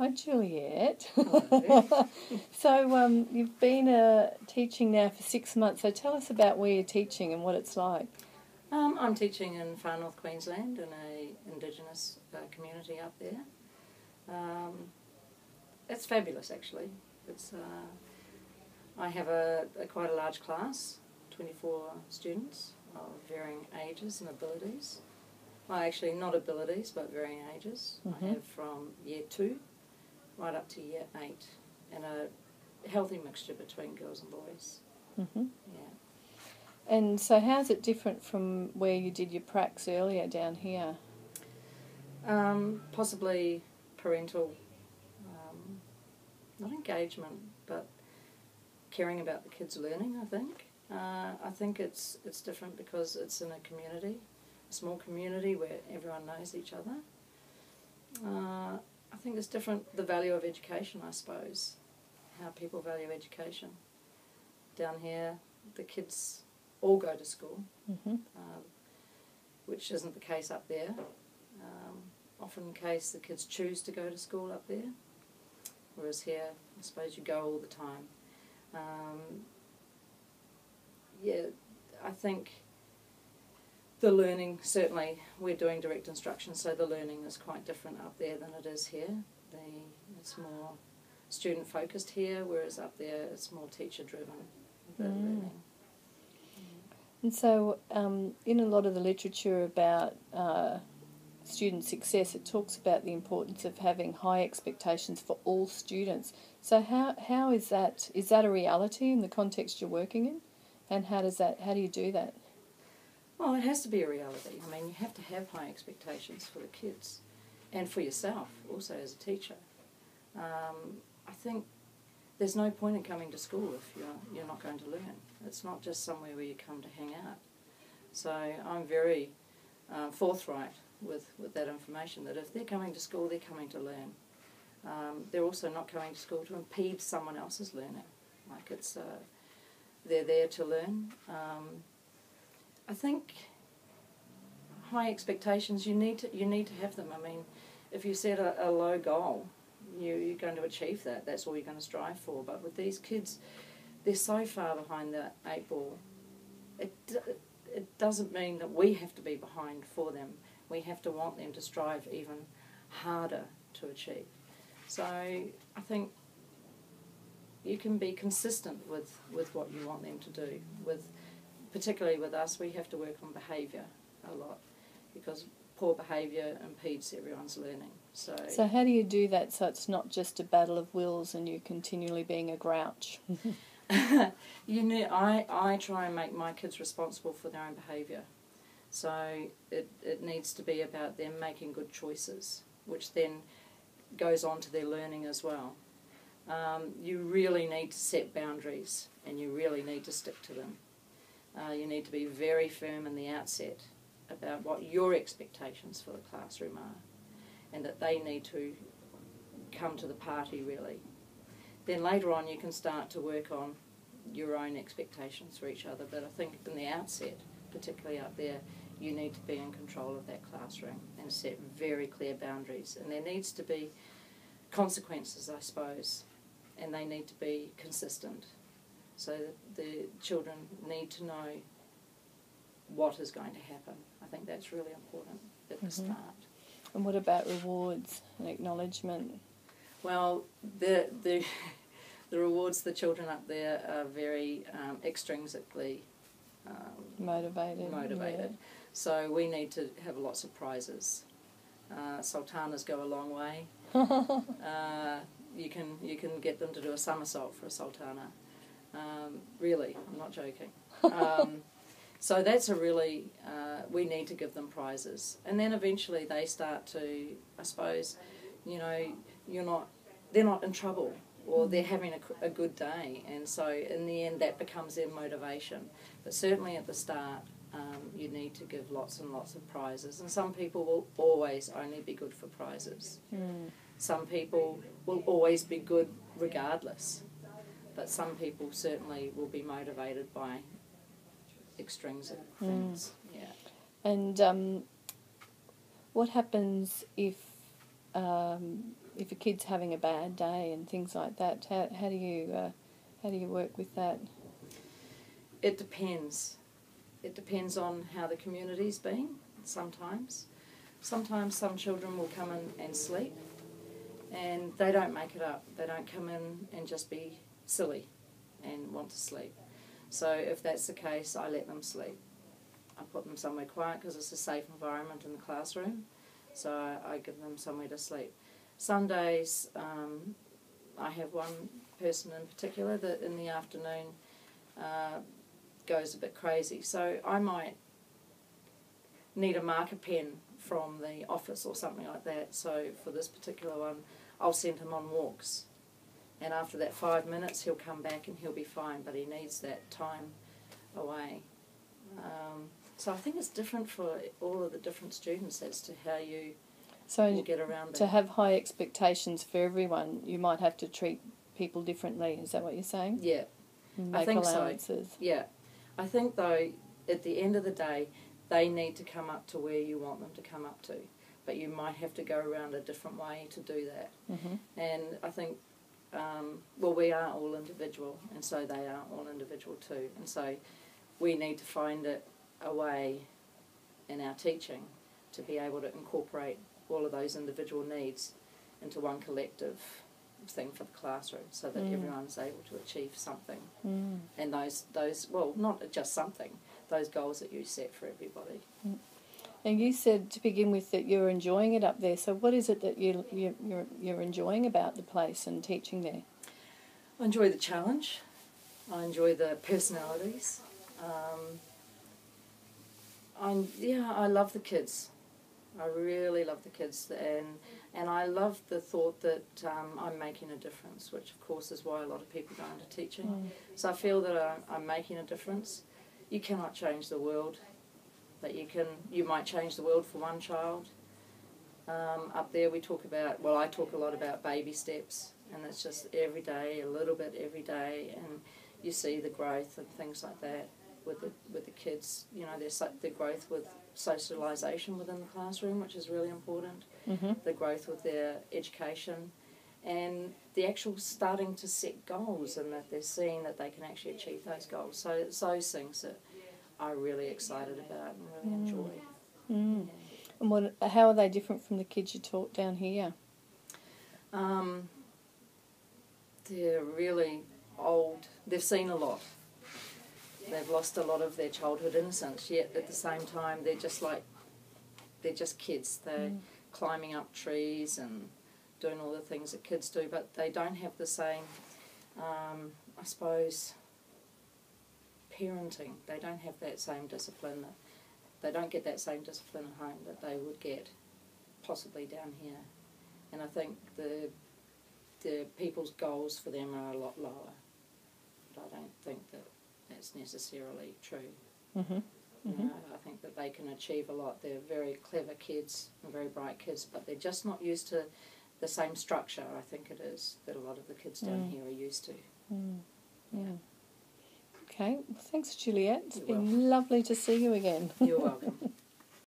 Hi, Juliette. Hello. So you've been teaching now for 6 months, so tell us about where you're teaching and what it's like. I'm teaching in far north Queensland in a Indigenous community up there. It's fabulous, actually. It's I have quite a large class, 24 students of varying ages and abilities. Well, actually not abilities, but varying ages. Mm-hmm. I have from year 2 right up to year 8, and a healthy mixture between girls and boys. Mm-hmm. Yeah. And so how's it different from where you did your pracs earlier down here? Possibly parental, not engagement, but caring about the kids' learning, I think. I think it's different because it's in a community, a small community where everyone knows each other. I think it's different, the value of education, I suppose, how people value education. Down here, the kids all go to school, Mm-hmm. which isn't the case up there. Often the case the kids choose to go to school up there, whereas here, I suppose you go all the time. I think the learning, certainly we're doing direct instruction, so the learning is quite different up there than it is here. It's more student focused here, whereas up there it's more teacher driven, the learning. And so in a lot of the literature about student success, it talks about the importance of having high expectations for all students. So how is that a reality in the context you're working in? And how do you do that? Well, it has to be a reality. I mean, you have to have high expectations for the kids and for yourself also as a teacher. I think there's no point in coming to school if you're not going to learn. It's not just somewhere where you come to hang out. So I'm very forthright with that information, that if they're coming to school, they're coming to learn. They're also not coming to school to impede someone else's learning. Like they're there to learn. I think high expectations, you need to have them. I mean, if you set a low goal, you're going to achieve that. That's all you're going to strive for. But with these kids, they're so far behind the 8 ball. It doesn't mean that we have to be behind for them. We have to want them to strive even harder to achieve. So I think you can be consistent with what you want them to do. Particularly with us, we have to work on behaviour a lot, because poor behaviour impedes everyone's learning. So how do you do that so it's not just a battle of wills and you continually being a grouch? I try and make my kids responsible for their own behaviour. So it needs to be about them making good choices, which then goes on to their learning as well. You really need to set boundaries, and you really need to stick to them. You need to be very firm in the outset about what your expectations for the classroom are, and that they need to come to the party, really. Then later on you can start to work on your own expectations for each other, but I think in the outset, particularly up there, you need to be in control of that classroom and set very clear boundaries. And there needs to be consequences, I suppose, and they need to be consistent. So that the children need to know what is going to happen. I think that's really important at the start. And what about rewards and acknowledgement? Well, the rewards, the children up there are very extrinsically motivated. Yeah. So we need to have lots of prizes. Sultanas go a long way. You can get them to do a somersault for a sultana. Really, I'm not joking. So that's we need to give them prizes. And then eventually they start to, I suppose, they're not in trouble, or they're having a good day. And so in the end that becomes their motivation. But certainly at the start, you need to give lots and lots of prizes. And some people will always only be good for prizes. Some people will always be good regardless. But some people certainly will be motivated by extrinsic things. Yeah. And what happens if if a kid's having a bad day and things like that? How do you work with that? It depends. It depends on how the community's been. Sometimes some children will come in and sleep, and they don't make it up. They don't come in and just be silly and want to sleep. So if that's the case, I let them sleep. I put them somewhere quiet because it's a safe environment in the classroom. So I give them somewhere to sleep. Some days I have one person in particular that in the afternoon goes a bit crazy. So I might need a marker pen from the office or something like that. So for this particular one, I'll send him on walks. And after that 5 minutes, he'll come back and he'll be fine, but he needs that time away. So I think it's different for all of the different students as to how you will get around that. To have high expectations for everyone, you might have to treat people differently. Is that what you're saying? Yeah. Make I think allowances. so. Yeah. I think, though, at the end of the day, they need to come up to where you want them to come up to. But you might have to go around a different way to do that. Mm-hmm. And I think, we are all individual, and so they are all individual too. And so we need to find a way in our teaching to be able to incorporate all of those individual needs into one collective thing for the classroom, so that everyone's able to achieve something. And those well, not just something, those goals that you set for everybody. And you said to begin with that you're enjoying it up there. So what is it that you're enjoying about the place and teaching there? I enjoy the challenge. I enjoy the personalities. I love the kids. I really love the kids, and I love the thought that I'm making a difference, which of course is why a lot of people go into teaching. So I feel that I'm making a difference. You cannot change the world, but you might change the world for one child. Up there we talk about, I talk a lot about baby steps, and it's just every day, a little bit every day, and you see the growth and things like that with the kids. You know, there's the growth with socialisation within the classroom, which is really important, the growth with their education, and the actual starting to set goals, and that they're seeing that they can actually achieve those goals. So it's those things that I'm really excited about and really enjoy. And how are they different from the kids you taught down here? They're really old. They've seen a lot. They've lost a lot of their childhood innocence, yet at the same time they're just kids. They're climbing up trees and doing all the things that kids do, but they don't have the same, I suppose, parenting. They don't have that same discipline. They don't get that same discipline at home that they would get possibly down here. And I think the people's goals for them are a lot lower. But I don't think that that's necessarily true. You know, I think that they can achieve a lot. They're very clever kids and very bright kids, but they're just not used to the same structure, I think it is, that a lot of the kids down here are used to. Okay, well, thanks Juliette. It's been lovely to see you again. You're welcome.